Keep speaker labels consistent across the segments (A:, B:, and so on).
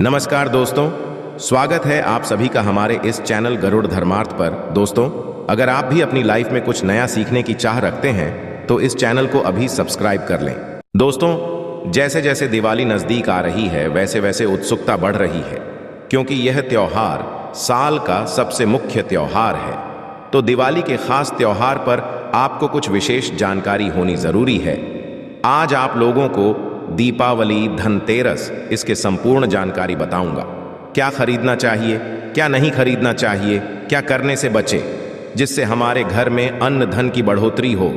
A: नमस्कार दोस्तों, स्वागत है आप सभी का हमारे इस चैनल गरुड़ धर्मार्थ पर। दोस्तों, अगर आप भी अपनी लाइफ में कुछ नया सीखने की चाह रखते हैं तो इस चैनल को अभी सब्सक्राइब कर लें। दोस्तों, जैसे जैसे दिवाली नज़दीक आ रही है वैसे वैसे उत्सुकता बढ़ रही है, क्योंकि यह त्यौहार साल का सबसे मुख्य त्यौहार है। तो दिवाली के खास त्यौहार पर आपको कुछ विशेष जानकारी होनी ज़रूरी है। आज आप लोगों को दीपावली, धनतेरस, इसके संपूर्ण जानकारी बताऊंगा। क्या खरीदना चाहिए, क्या नहीं खरीदना चाहिए, क्या करने से बचे जिससे हमारे घर में अन्न धन की बढ़ोतरी हो,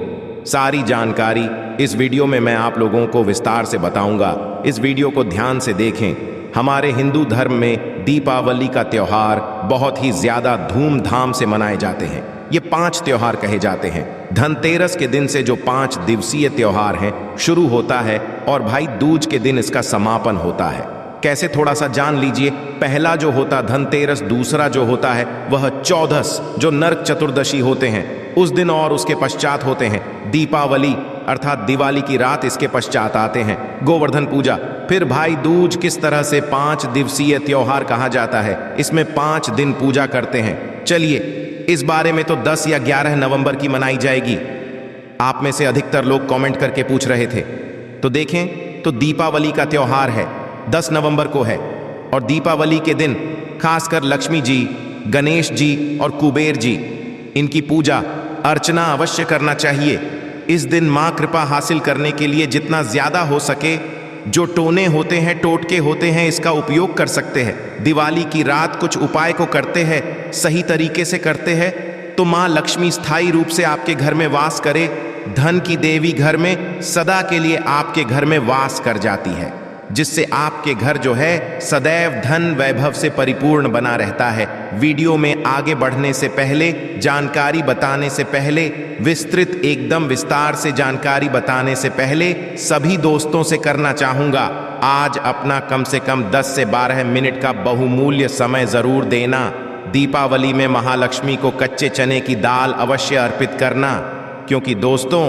A: सारी जानकारी इस वीडियो में मैं आप लोगों को विस्तार से बताऊंगा। इस वीडियो को ध्यान से देखें। हमारे हिंदू धर्म में दीपावली का त्यौहार बहुत ही ज्यादा धूमधाम से मनाए जाते हैं। ये 5 त्योहार कहे जाते हैं। धनतेरस के दिन से जो 5 दिवसीय त्योहार हैं शुरू होता है और भाई दूज के दिन इसका समापन होता है। कैसे, थोड़ा सा जान लीजिए। पहला जो होता धनतेरस, दूसरा जो होता है वह चौदस, जो नरक चतुर्दशी होते हैं उस दिन, और उसके पश्चात होते हैं दीपावली अर्थात दिवाली की रात, इसके पश्चात आते हैं गोवर्धन पूजा। फिर भाई दूज किस तरह से 5 दिवसीय त्योहार कहा जाता है, इसमें 5 दिन पूजा करते हैं। चलिए, इस बारे में तो 10 या 11 नवंबर की मनाई जाएगी। आप में से अधिकतर लोग कमेंट करके पूछ रहे थे। तो देखें, तो दीपावली का त्यौहार है 10 नवंबर को है, और दीपावली के दिन खासकर लक्ष्मी जी, गणेश जी और कुबेर जी, इनकी पूजा अर्चना अवश्य करना चाहिए। इस दिन मां कृपा हासिल करने के लिए जितना ज्यादा हो सके जो टोने होते हैं, टोटके होते हैं, इसका उपयोग कर सकते हैं। दिवाली की रात कुछ उपाय को करते हैं, सही तरीके से करते हैं तो मां लक्ष्मी स्थायी रूप से आपके घर में वास करे। धन की देवी घर में सदा के लिए आपके घर में वास कर जाती है, जिससे आपके घर जो है सदैव धन वैभव से परिपूर्ण बना रहता है। वीडियो में आगे बढ़ने से पहले, जानकारी बताने से पहले, विस्तृत एकदम विस्तार से जानकारी बताने से पहले सभी दोस्तों से करना चाहूंगा, आज अपना कम से कम 10 से 12 मिनट का बहुमूल्य समय जरूर देना। दीपावली में महालक्ष्मी को कच्चे चने की दाल अवश्य अर्पित करना, क्योंकि दोस्तों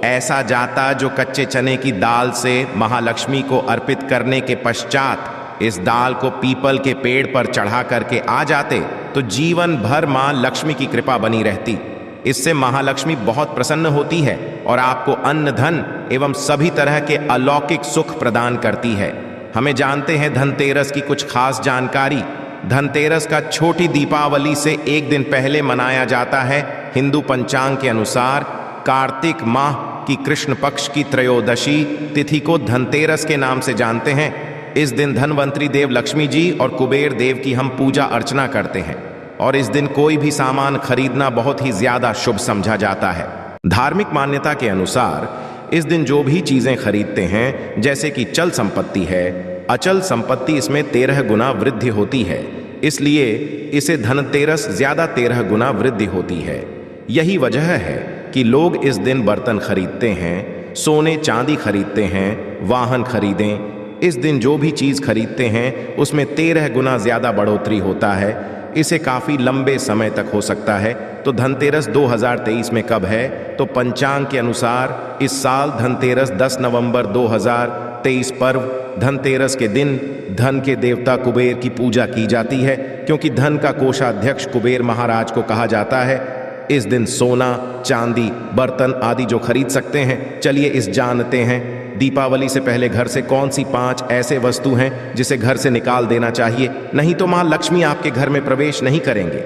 A: ऐसा जाता जो कच्चे चने की दाल से महालक्ष्मी को अर्पित करने के पश्चात इस दाल को पीपल के पेड़ पर चढ़ा करके आ जाते तो जीवन भर मां लक्ष्मी की कृपा बनी रहती। इससे महालक्ष्मी बहुत प्रसन्न होती है और आपको अन्न धन एवं सभी तरह के अलौकिक सुख प्रदान करती है। हमें जानते हैं धनतेरस की कुछ खास जानकारी। धनतेरस का छोटी दीपावली से एक दिन पहले मनाया जाता है। हिंदू पंचांग के अनुसार कार्तिक माह की कृष्ण पक्ष की त्रयोदशी तिथि को धनतेरस के नाम से जानते हैं। इस दिन धनवंतरी देव लक्ष्मी जी और कुबेर देव की हम पूजा अर्चना करते हैं, और इस दिन कोई भी सामान खरीदना बहुत ही ज्यादा शुभ समझा जाता है। धार्मिक मान्यता के अनुसार इस दिन जो भी चीजें खरीदते हैं, जैसे कि चल संपत्ति है, अचल संपत्ति, इसमें 13 गुना वृद्धि होती है। इसलिए इसे धनतेरस ज्यादा 13 गुना वृद्धि होती है। यही वजह है कि लोग इस दिन बर्तन खरीदते हैं, सोने चांदी खरीदते हैं, वाहन खरीदें। इस दिन जो भी चीज़ खरीदते हैं उसमें 13 गुना ज़्यादा बढ़ोतरी होता है। इसे काफ़ी लंबे समय तक हो सकता है। तो धनतेरस 2023 में कब है? तो पंचांग के अनुसार इस साल धनतेरस 10 नवंबर 2023 पर्व धनतेरस के दिन धन के देवता कुबेर की पूजा की जाती है, क्योंकि धन का कोषाध्यक्ष कुबेर महाराज को कहा जाता है। इस दिन सोना, चांदी, बर्तन आदि जो खरीद सकते हैं। चलिए इस जानते हैं दीपावली से पहले घर से कौन सी 5 ऐसे वस्तु हैं जिसे घर से निकाल देना चाहिए, नहीं तो मां लक्ष्मी आपके घर में प्रवेश नहीं करेंगे।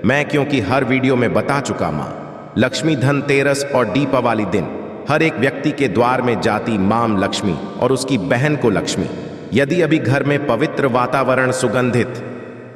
A: मैं क्योंकि हर वीडियो में बता चुका, मां लक्ष्मी धनतेरस और दीपावली दिन हर एक व्यक्ति के द्वार में जाती मां लक्ष्मी और उसकी बहन को लक्ष्मी। यदि अभी घर में पवित्र वातावरण सुगंधित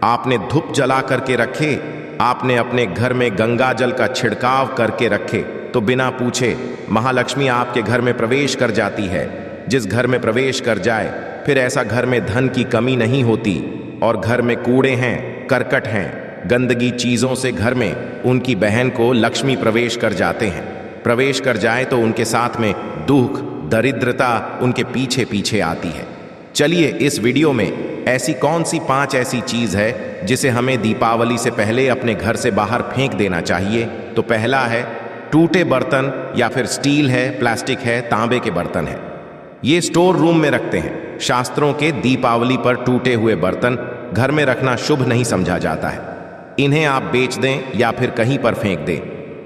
A: आपने धूप जला करके रखे, आपने अपने घर में गंगा जल का छिड़काव करके रखे, तो बिना पूछे महालक्ष्मी आपके घर में प्रवेश कर जाती है। जिस घर में प्रवेश कर जाए फिर ऐसा घर में धन की कमी नहीं होती। और घर में कूड़े हैं, करकट हैं, गंदगी चीज़ों से घर में उनकी बहन को लक्ष्मी प्रवेश कर जाते हैं। प्रवेश कर जाए तो उनके साथ में दुख, दरिद्रता उनके पीछे पीछे आती है। चलिए इस वीडियो में ऐसी कौन सी 5 ऐसी चीज़ है जिसे हमें दीपावली से पहले अपने घर से बाहर फेंक देना चाहिए। तो पहला है टूटे बर्तन, या फिर स्टील है, प्लास्टिक है, तांबे के बर्तन है। ये स्टोर रूम में रखते हैं, शास्त्रों के दीपावली पर टूटे हुए बर्तन घर में रखना शुभ नहीं समझा जाता है। इन्हें आप बेच दें या फिर कहीं पर फेंक दें,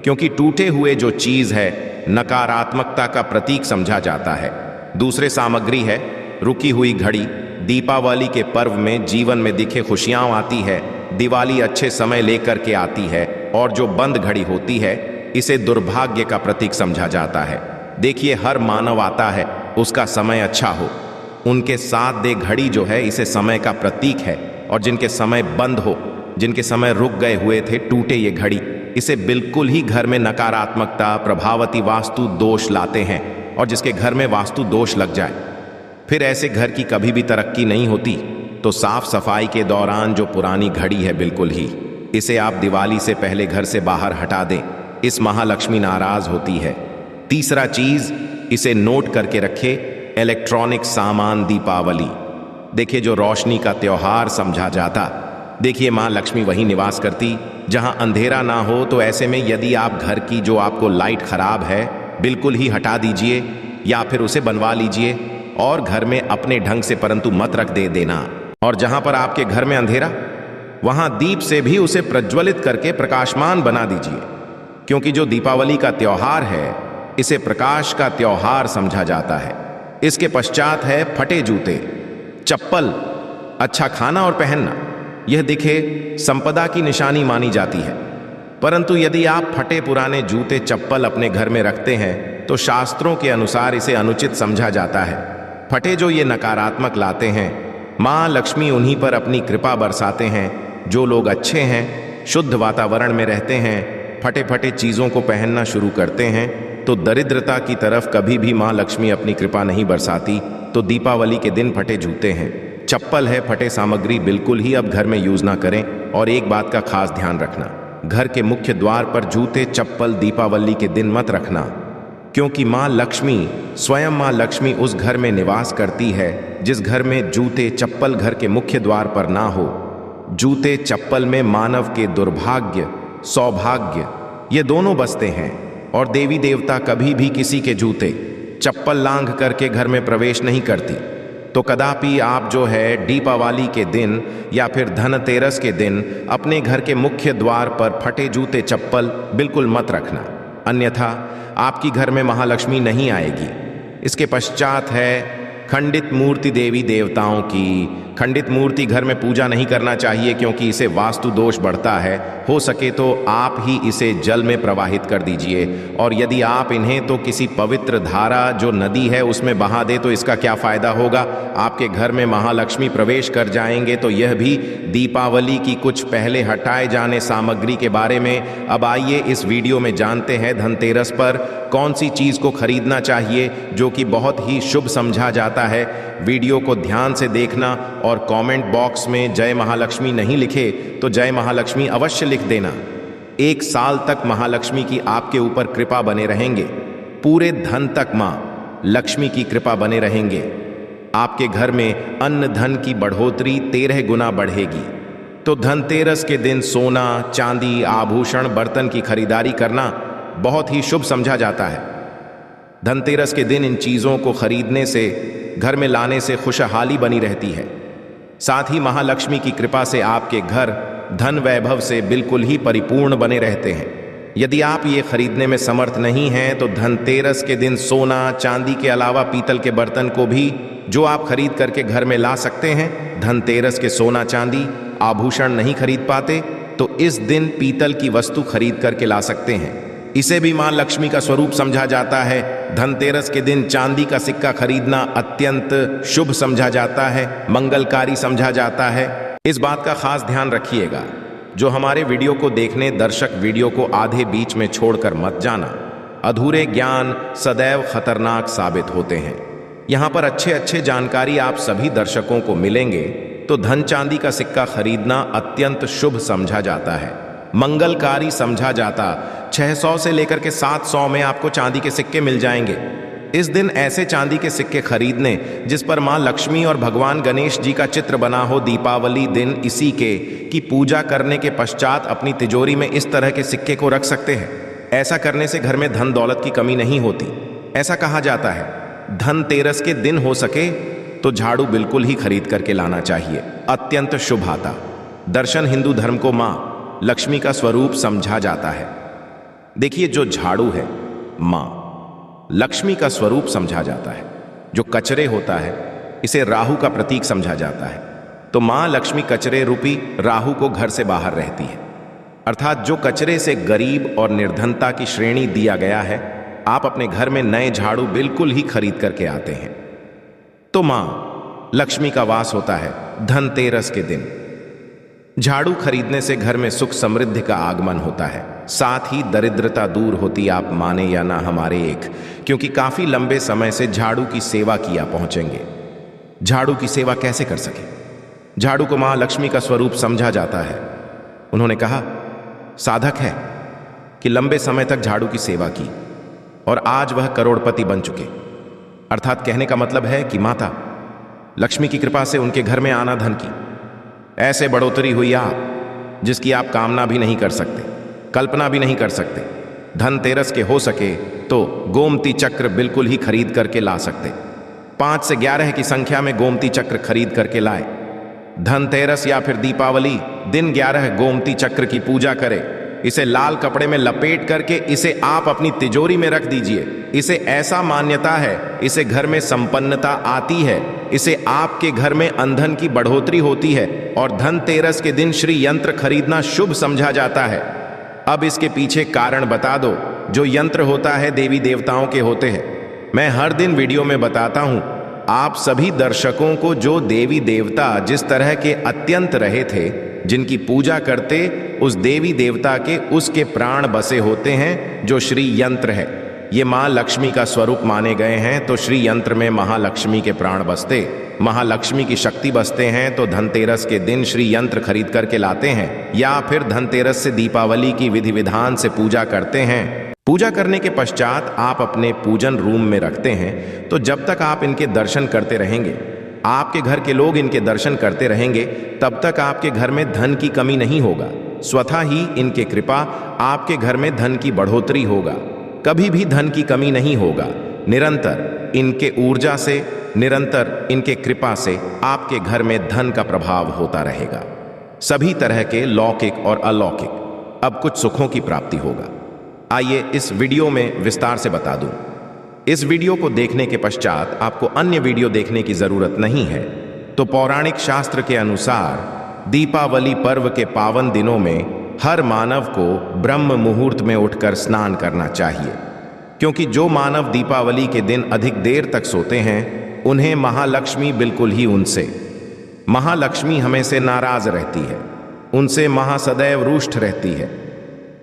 A: क्योंकि टूटे हुए जो चीज है नकारात्मकता का प्रतीक समझा जाता है। दूसरे सामग्री है रुकी हुई घड़ी। दीपावली के पर्व में जीवन में दिखे खुशियां आती है। दिवाली अच्छे समय लेकर के आती है और जो बंद घड़ी होती है इसे दुर्भाग्य का प्रतीक समझा जाता है। देखिए, हर मानव आता है उसका समय अच्छा हो, उनके साथ दे घड़ी जो है इसे समय का प्रतीक है। और जिनके समय बंद हो, जिनके समय रुक गए हुए थे, टूटे ये घड़ी, इसे बिल्कुल ही घर में नकारात्मकता, प्रभावती वास्तु दोष लाते हैं। और जिसके घर में वास्तु दोष लग जाए फिर ऐसे घर की कभी भी तरक्की नहीं होती। तो साफ सफाई के दौरान जो पुरानी घड़ी है बिल्कुल ही इसे आप दिवाली से पहले घर से बाहर हटा दें। इस महालक्ष्मी नाराज होती है। तीसरा चीज, इसे नोट करके रखे, इलेक्ट्रॉनिक सामान दीपावली। देखिए, जो रोशनी का त्योहार समझा जाता, देखिए मां लक्ष्मी वहीं निवास करती जहां अंधेरा ना हो। तो ऐसे में यदि आप घर की जो आपको लाइट खराब है बिल्कुल ही हटा दीजिए या फिर उसे बनवा लीजिए और घर में अपने ढंग से, परंतु मत रख दे देना। और जहां पर आपके घर में अंधेरा, वहां दीप से भी उसे प्रज्वलित करके प्रकाशमान बना दीजिए, क्योंकि जो दीपावली का त्योहार है इसे प्रकाश का त्योहार समझा जाता है। इसके पश्चात है फटे जूते, चप्पल, अच्छा खाना और पहनना। यह दिखे संपदा की निशानी मानी जाती है, परंतु यदि आप फटे पुराने जूते चप्पल अपने घर में रखते हैं तो शास्त्रों के अनुसार इसे अनुचित समझा जाता है। फटे जो ये नकारात्मक लाते हैं, मां लक्ष्मी उन्हीं पर अपनी कृपा बरसाते हैं। जो लोग अच्छे हैं, शुद्ध वातावरण में रहते हैं, फटे फटे चीज़ों को पहनना शुरू करते हैं तो दरिद्रता की तरफ कभी भी मां लक्ष्मी अपनी कृपा नहीं बरसाती। तो दीपावली के दिन फटे जूते हैं, चप्पल है, फटे सामग्री बिल्कुल ही अब घर में यूज ना करें। और एक बात का खास ध्यान रखना, घर के मुख्य द्वार पर जूते चप्पल दीपावली के दिन मत रखना, क्योंकि मां लक्ष्मी, स्वयं मां लक्ष्मी उस घर में निवास करती है जिस घर में जूते चप्पल घर के मुख्य द्वार पर ना हो। जूते चप्पल में मानव के दुर्भाग्य, सौभाग्य ये दोनों बसते हैं और देवी देवता कभी भी किसी के जूते चप्पल लांघ करके घर में प्रवेश नहीं करती। तो कदापि आप जो है दीपावली के दिन या फिर धनतेरस के दिन अपने घर के मुख्य द्वार पर फटे जूते चप्पल बिल्कुल मत रखना, अन्यथा आपकी घर में महालक्ष्मी नहीं आएगी। इसके पश्चात है खंडित मूर्ति देवी देवताओं की। खंडित मूर्ति घर में पूजा नहीं करना चाहिए, क्योंकि इसे वास्तु दोष बढ़ता है। हो सके तो आप ही इसे जल में प्रवाहित कर दीजिए, और यदि आप इन्हें तो किसी पवित्र धारा जो नदी है उसमें बहा दे तो इसका क्या फायदा होगा। आपके घर में महालक्ष्मी प्रवेश कर जाएंगे। तो यह भी दीपावली की कुछ पहले हटाए जाने सामग्री के बारे में। अब आइए इस वीडियो में जानते हैं धनतेरस पर कौन सी चीज को खरीदना चाहिए जो कि बहुत ही शुभ समझा जाता है। वीडियो को ध्यान से देखना और कमेंट बॉक्स में जय महालक्ष्मी नहीं लिखे तो जय महालक्ष्मी अवश्य लिख देना। 1 साल तक महालक्ष्मी की आपके ऊपर कृपा बने रहेंगे। पूरे धन तक मां लक्ष्मी की कृपा बने रहेंगे। आपके घर में अन्न धन की बढ़ोतरी 13 गुना बढ़ेगी। तो धनतेरस के दिन सोना, चांदी, आभूषण, बर्तन की खरीदारी करना बहुत ही शुभ समझा जाता है। धनतेरस के दिन इन चीजों को खरीदने से, घर में लाने से खुशहाली बनी रहती है। साथ ही महालक्ष्मी की कृपा से आपके घर धन वैभव से बिल्कुल ही परिपूर्ण बने रहते हैं। यदि आप ये खरीदने में समर्थ नहीं हैं तो धनतेरस के दिन सोना, चांदी के अलावा पीतल के बर्तन को भी जो आप खरीद करके घर में ला सकते हैं। धनतेरस के सोना, चांदी, आभूषण नहीं खरीद पाते तो इस दिन पीतल की वस्तु खरीद करके ला सकते हैं। इसे भी मां लक्ष्मी का स्वरूप समझा जाता है। धनतेरस के दिन चांदी का सिक्का खरीदना अत्यंत शुभ समझा जाता है, मंगलकारी समझा जाता है। इस बात का खास ध्यान रखिएगा, जो हमारे वीडियो को देखने दर्शक वीडियो को आधे बीच में छोड़कर मत जाना। अधूरे ज्ञान सदैव खतरनाक साबित होते हैं। यहाँ पर अच्छे जानकारी आप सभी दर्शकों को मिलेंगे। तो धन चांदी का सिक्का खरीदना अत्यंत शुभ समझा जाता है, मंगलकारी समझा जाता। 600 से लेकर के 700 में आपको चांदी के सिक्के मिल जाएंगे। इस दिन ऐसे चांदी के सिक्के खरीदने जिस पर मां लक्ष्मी और भगवान गणेश जी का चित्र बना हो। दीपावली दिन इसी के की पूजा करने के पश्चात अपनी तिजोरी में इस तरह के सिक्के को रख सकते हैं। ऐसा करने से घर में धन दौलत की कमी नहीं होती। ऐसा कहा जाता है धनतेरस के दिन हो सके तो झाड़ू बिल्कुल ही खरीद करके लाना चाहिए। अत्यंत शुभ आता। दर्शन हिंदू धर्म को मां लक्ष्मी का स्वरूप समझा जाता है। देखिए, जो झाड़ू है मां लक्ष्मी का स्वरूप समझा जाता है। जो कचरे होता है इसे राहु का प्रतीक समझा जाता है। तो मां लक्ष्मी कचरे रूपी राहु को घर से बाहर रहती है, अर्थात जो कचरे से गरीब और निर्धनता की श्रेणी दिया गया है, आप अपने घर में नए झाड़ू बिल्कुल ही खरीद करके आते हैं। तो मां लक्ष्मी का वास होता है धनतेरस के दिन। झाड़ू खरीदने से घर में सुख समृद्धि का आगमन होता है, साथ ही दरिद्रता दूर होती। आप माने या ना हमारे एक, क्योंकि काफी लंबे समय से झाड़ू की सेवा किया पहुंचेंगे। झाड़ू की सेवा कैसे कर सके? झाड़ू को मां लक्ष्मी का स्वरूप समझा जाता है। उन्होंने कहा, साधक है कि लंबे समय तक झाड़ू की सेवा की और आज वह करोड़पति बन चुके। अर्थात कहने का मतलब है कि माता लक्ष्मी की कृपा से उनके घर में आना धन की ऐसे बढ़ोतरी हुई आप जिसकी आप कामना भी नहीं कर सकते, कल्पना भी नहीं कर सकते। धनतेरस के हो सके तो गोमती चक्र बिल्कुल ही खरीद करके ला सकते। 5 से 11 की संख्या में गोमती चक्र खरीद करके लाए। धनतेरस या फिर दीपावली दिन 11 गोमती चक्र की पूजा करें। इसे लाल कपड़े में लपेट करके इसे आप अपनी तिजोरी में रख दीजिए। इसे ऐसा मान्यता है, इसे घर में संपन्नता आती है, इसे आपके घर में अंधन की बढ़ोतरी होती है और धनतेरस के दिन श्री यंत्र खरीदना शुभ समझा जाता है। अब इसके पीछे कारण बता दो। जो यंत्र होता है देवी देवताओं के होते हैं। मैं हर दिन वीडियो में बताता हूं आप सभी दर्शकों को, जो देवी देवता जिस तरह के अत्यंत रहे थे, जिनकी पूजा करते, उस देवी देवता के उसके प्राण बसे होते हैं, जो श्री यंत्र है। ये मां लक्ष्मी का स्वरूप माने गए हैं, तो श्री यंत्र में महालक्ष्मी के प्राण बसते, महालक्ष्मी की शक्ति बसते हैं। तो धनतेरस के दिन श्री यंत्र खरीद करके लाते हैं या फिर धनतेरस से दीपावली की विधि विधान से पूजा करते हैं। पूजा करने के पश्चात आप अपने पूजन रूम में रखते हैं। तो जब तक आप इनके दर्शन करते रहेंगे, आपके घर के लोग इनके दर्शन करते रहेंगे, तब तक आपके घर में धन की कमी नहीं होगा। स्वतः ही इनके कृपा आपके घर में धन की बढ़ोतरी होगा। कभी भी धन की कमी नहीं होगा। निरंतर इनके ऊर्जा से, निरंतर इनके कृपा से आपके घर में धन का प्रभाव होता रहेगा। सभी तरह के लौकिक और अलौकिक अब कुछ सुखों की प्राप्ति होगा। आइए इस वीडियो में विस्तार से बता दूं। इस वीडियो को देखने के पश्चात आपको अन्य वीडियो देखने की जरूरत नहीं है। तो पौराणिक शास्त्र के अनुसार दीपावली पर्व के पावन दिनों में हर मानव को ब्रह्म मुहूर्त में उठकर स्नान करना चाहिए, क्योंकि जो मानव दीपावली के दिन अधिक देर तक सोते हैं, उन्हें महालक्ष्मी बिल्कुल ही उनसे, महालक्ष्मी हमें से नाराज रहती है, उनसे महासदैव रुष्ट रहती है।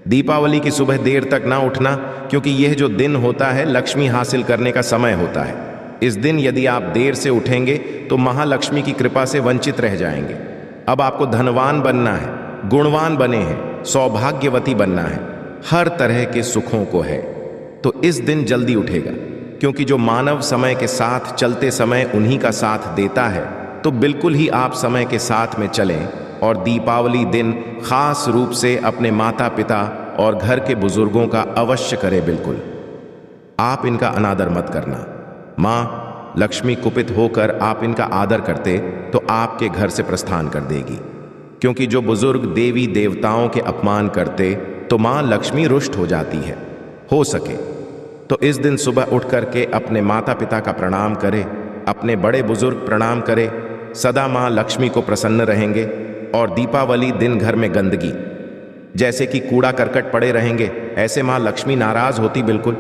A: दीपावली की सुबह देर तक ना उठना, क्योंकि यह जो दिन होता है लक्ष्मी हासिल करने का समय होता है। इस दिन यदि आप देर से उठेंगे तो महालक्ष्मी की कृपा से वंचित रह जाएंगे। अब आपको धनवान बनना है, गुणवान बने हैं, सौभाग्यवती बनना है, हर तरह के सुखों को है। तो इस दिन जल्दी उठेगा, क्योंकि जो मानव समय के साथ चलते समय उन्हीं का साथ देता है। तो बिल्कुल ही आप समय के साथ में चलें और दीपावली दिन खास रूप से अपने माता पिता और घर के बुजुर्गों का अवश्य करें। बिल्कुल आप इनका अनादर मत करना। मां लक्ष्मी कुपित होकर आप इनका आदर करते तो आपके घर से प्रस्थान कर देगी, क्योंकि जो बुजुर्ग देवी देवताओं के अपमान करते तो मां लक्ष्मी रुष्ट हो जाती है। हो सके तो इस दिन सुबह उठ करके अपने माता पिता का प्रणाम करें, अपने बड़े बुजुर्ग प्रणाम करें। सदा मां लक्ष्मी को प्रसन्न रहेंगे। और दीपावली दिन घर में गंदगी, जैसे कि कूड़ा करकट पड़े रहेंगे, ऐसे मां लक्ष्मी नाराज होती बिल्कुल।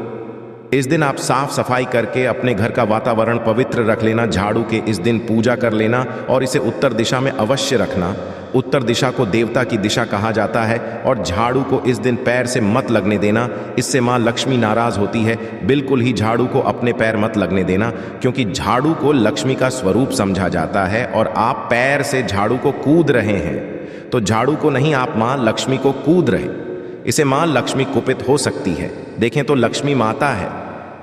A: इस दिन आप साफ सफाई करके अपने घर का वातावरण पवित्र रख लेना। झाड़ू के इस दिन पूजा कर लेना और इसे उत्तर दिशा में अवश्य रखना। उत्तर दिशा को देवता की दिशा कहा जाता है और झाड़ू को इस दिन पैर से मत लगने देना, इससे मां लक्ष्मी नाराज होती है। बिल्कुल ही झाड़ू को अपने पैर मत लगने देना, क्योंकि झाड़ू को लक्ष्मी का स्वरूप समझा जाता है और आप पैर से झाड़ू को कूद रहे हैं। तो झाड़ू को नहीं, आप मां लक्ष्मी को कूद रहे, इसे मां लक्ष्मी कुपित हो सकती है। देखें तो लक्ष्मी माता है,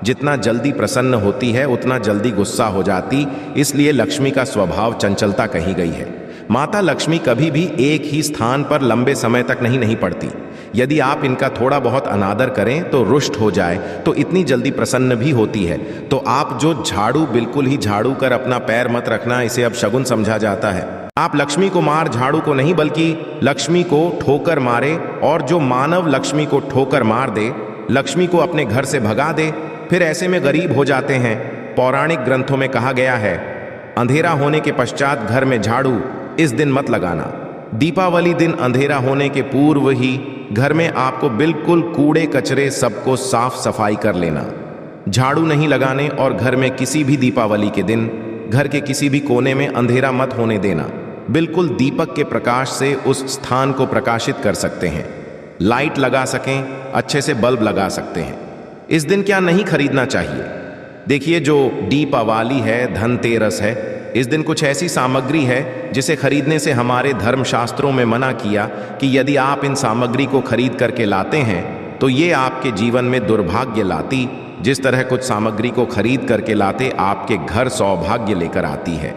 A: जितना जल्दी प्रसन्न होती है उतना जल्दी गुस्सा हो जाती, इसलिए लक्ष्मी का स्वभाव चंचलता कही गई है। माता लक्ष्मी कभी भी एक ही स्थान पर लंबे समय तक नहीं पड़ती, यदि आप इनका थोड़ा बहुत अनादर करें तो रुष्ट हो जाए तो इतनी जल्दी प्रसन्न भी होती है। तो आप जो झाड़ू बिल्कुल ही झाड़ू कर अपना पैर मत रखना, इसे अब शगुन समझा जाता है। आप लक्ष्मी को मार झाड़ू को नहीं बल्कि लक्ष्मी को ठोकर मारे, और जो मानव लक्ष्मी को ठोकर मार दे, लक्ष्मी को अपने घर से भगा दे, फिर ऐसे में गरीब हो जाते हैं। पौराणिक ग्रंथों में कहा गया है, अंधेरा होने के पश्चात घर में झाड़ू इस दिन मत लगाना। दीपावली दिन अंधेरा होने के पूर्व ही घर में आपको बिल्कुल कूड़े कचरे सबको साफ सफाई कर लेना। झाड़ू नहीं लगाने और घर में किसी भी दीपावली के दिन घर के किसी भी कोने में अंधेरा मत होने देना। बिल्कुल दीपक के प्रकाश से उस स्थान को प्रकाशित कर सकते हैं। लाइट लगा सकें, अच्छे से बल्ब लगा सकते हैं। इस दिन क्या नहीं खरीदना चाहिए? देखिए, जो दीपावली है, धनतेरस है, इस दिन कुछ ऐसी सामग्री है जिसे खरीदने से हमारे धर्मशास्त्रों में मना किया कि यदि आप इन सामग्री को खरीद करके लाते हैं तो ये आपके जीवन में दुर्भाग्य लाती, जिस तरह कुछ सामग्री को खरीद करके लाते आपके घर सौभाग्य लेकर आती है।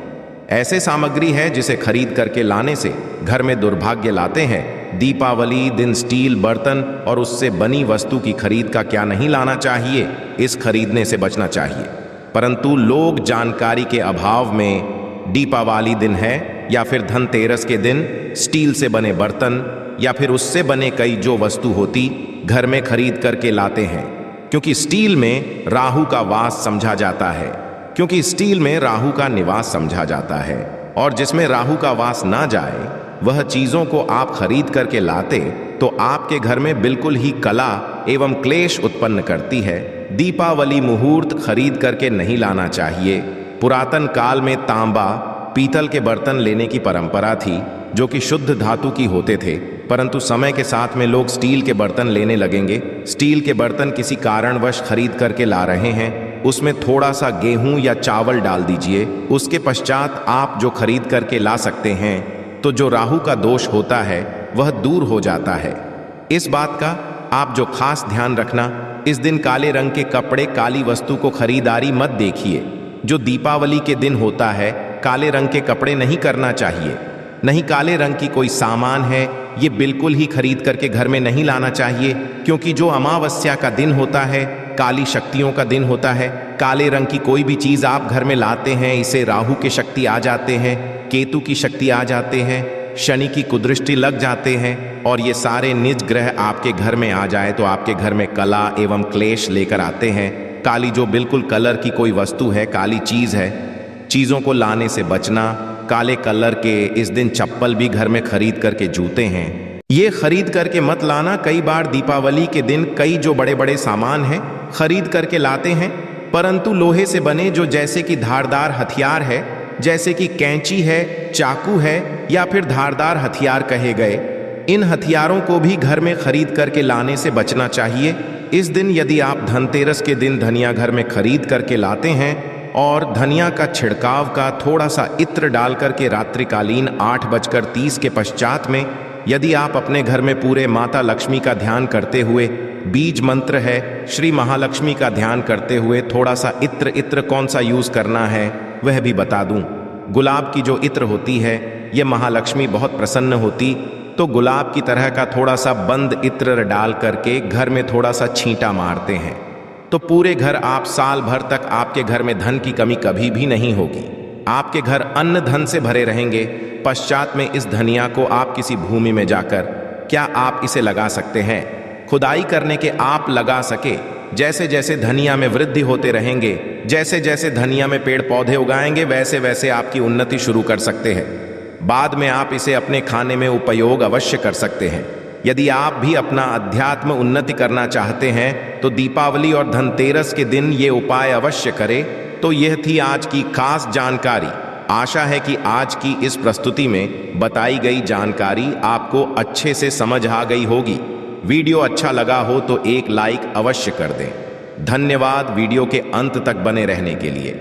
A: ऐसे सामग्री है जिसे खरीद करके लाने से घर में दुर्भाग्य लाते हैं। दीपावली दिन स्टील बर्तन और उससे बनी वस्तु की खरीद का क्या नहीं लाना चाहिए, इस खरीदने से बचना चाहिए। परंतु लोग जानकारी के अभाव में दीपावली दिन है या फिर धनतेरस के दिन स्टील से बने बर्तन या फिर उससे बने कई जो वस्तु होती घर में खरीद करके लाते हैं, क्योंकि स्टील में राहु का वास समझा जाता है, क्योंकि स्टील में राहु का निवास समझा जाता है। और जिसमें राहु का वास ना जाए वह चीजों को आप खरीद करके लाते तो आपके घर में बिल्कुल ही कला एवं क्लेश उत्पन्न करती है। दीपावली मुहूर्त खरीद करके नहीं लाना चाहिए। पुरातन काल में तांबा, पीतल के बर्तन लेने की परंपरा थी जो कि शुद्ध धातु की होते थे, परंतु समय के साथ में लोग स्टील के बर्तन लेने लगेंगे। स्टील के बर्तन किसी कारणवश खरीद करके ला रहे हैं, उसमें थोड़ा सा गेहूं या चावल डाल दीजिए। उसके पश्चात आप जो खरीद करके ला सकते हैं तो जो राहु का दोष होता है वह दूर हो जाता है। इस बात का आप जो खास ध्यान रखना, इस दिन काले रंग के कपड़े, काली वस्तु को खरीदारी मत देखिए। जो दीपावली के दिन होता है काले रंग के कपड़े नहीं करना चाहिए। नहीं काले रंग की कोई सामान है ये बिल्कुल ही खरीद करके घर में नहीं लाना चाहिए, क्योंकि जो अमावस्या का दिन होता है, काली शक्तियों का दिन होता है। काले रंग की कोई भी चीज आप घर में लाते हैं, इसे राहु की शक्ति आ जाते हैं, केतु की शक्ति आ जाते हैं, शनि की कुदृष्टि लग जाते हैं, और ये सारे निज ग्रह आपके घर में आ जाए तो आपके घर में कला एवं क्लेश लेकर आते हैं। काली जो बिल्कुल कलर की कोई वस्तु है, काली चीज है, चीजों को लाने से बचना। काले कलर के इस दिन चप्पल भी घर में खरीद करके, जूते हैं ये खरीद करके मत लाना। कई बार दीपावली के दिन कई जो बड़े बड़े सामान हैं खरीद करके लाते हैं, परंतु लोहे से बने जो जैसे कि धारदार हथियार है, जैसे कि कैंची है, चाकू है या फिर धारदार हथियार कहे गए, इन हथियारों को भी घर में खरीद करके लाने से बचना चाहिए। इस दिन यदि आप धनतेरस के दिन धनिया घर में खरीद करके लाते हैं और धनिया का छिड़काव का थोड़ा सा इत्र डाल करके रात्रिकालीन 8:30 के पश्चात में यदि आप अपने घर में पूरे माता लक्ष्मी का ध्यान करते हुए, बीज मंत्र है श्री महालक्ष्मी का ध्यान करते हुए थोड़ा सा इत्र कौन सा यूज करना है वह भी बता दूं। गुलाब की जो इत्र होती है ये महालक्ष्मी बहुत प्रसन्न होती, तो गुलाब की तरह का थोड़ा सा बंद इत्र डाल करके घर में थोड़ा सा छींटा मारते हैं तो पूरे घर आप साल भर तक आपके घर में धन की कमी कभी भी नहीं होगी। आपके घर अन्न धन से भरे रहेंगे। पश्चात में इस धनिया को आप किसी भूमि में जाकर क्या आप इसे लगा सकते हैं, खुदाई करने के आप लगा सके। जैसे जैसे धनिया में वृद्धि होते रहेंगे, जैसे जैसे धनिया में पेड़ पौधे उगाएंगे, वैसे वैसे आपकी उन्नति शुरू कर सकते हैं। बाद में आप इसे अपने खाने में उपयोग अवश्य कर सकते हैं। यदि आप भी अपना अध्यात्म उन्नति करना चाहते हैं तो दीपावली और धनतेरस के दिन ये उपाय अवश्य करें। तो यह थी आज की खास जानकारी। आशा है कि आज की इस प्रस्तुति में बताई गई जानकारी आपको अच्छे से समझ आ गई होगी। वीडियो अच्छा लगा हो तो एक लाइक अवश्य कर दें। धन्यवाद वीडियो के अंत तक बने रहने के लिए।